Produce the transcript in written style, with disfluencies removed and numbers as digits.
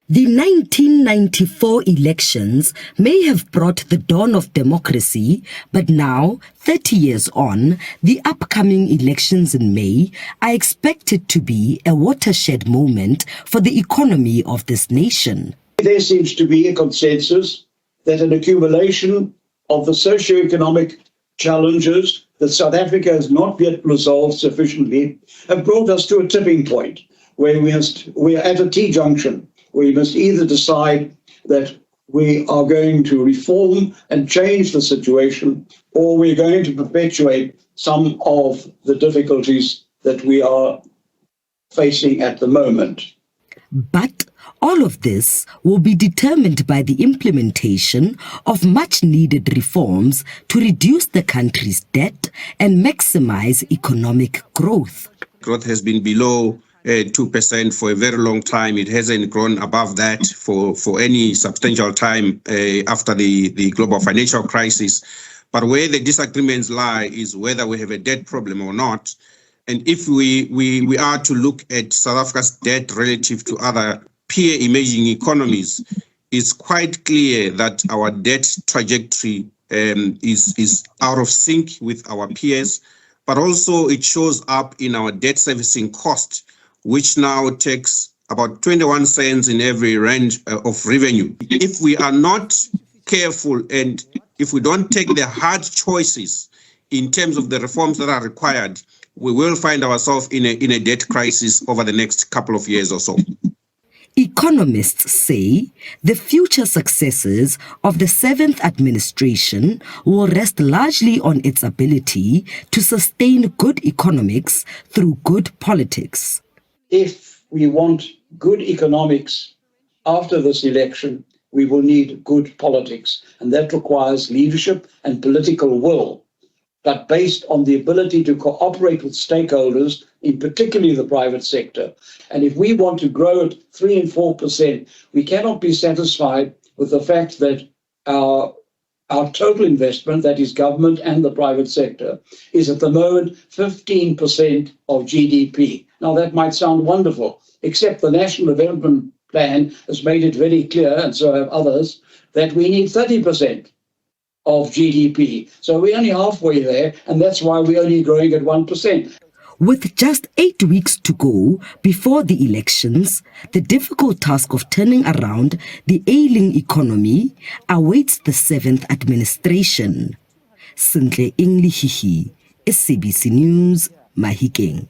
The 1994 elections may have brought the dawn of democracy, but now, 30 years on, the upcoming elections in May are expected to be a watershed moment for the economy of this nation. There seems to be a consensus that an accumulation of the socio-economic challenges that South Africa has not yet resolved sufficiently have brought us to a tipping point where we are at a T-junction. We must either decide that we are going to reform and change the situation, or we're going to perpetuate some of the difficulties that we are facing at the moment. But all of this will be determined by the implementation of much-needed reforms to reduce the country's debt and maximize economic growth. Growth has been below 2% for a very long time. It hasn't grown above that for any substantial time after the global financial crisis. But where the disagreements lie is whether we have a debt problem or not. And if we are to look at South Africa's debt relative to other peer emerging economies, it's quite clear that our debt trajectory is out of sync with our peers, but also it shows up in our debt servicing cost, which now takes about 21 cents in every rand of revenue. If we are not careful and if we don't take the hard choices in terms of the reforms that are required, we will find ourselves in a debt crisis over the next couple of years or so. Economists say the future successes of the 7th administration will rest largely on its ability to sustain good economics through good politics. If we want good economics after this election, we will need good politics, and that requires leadership and political will, but based on the ability to cooperate with stakeholders, in particularly the private sector. And if we want to grow at 3 and 4%, we cannot be satisfied with the fact that our total investment, that is government and the private sector, is at the moment 15% of GDP. Now, that might sound wonderful, except the National Development Plan has made it very clear, and so have others, that we need 30% of GDP. So we're only halfway there, and that's why we're only growing at 1%. With just 8 weeks to go before the elections, the difficult task of turning around the ailing economy awaits the 7th administration. Sintle Englihihi, SABC News, Mahikeng.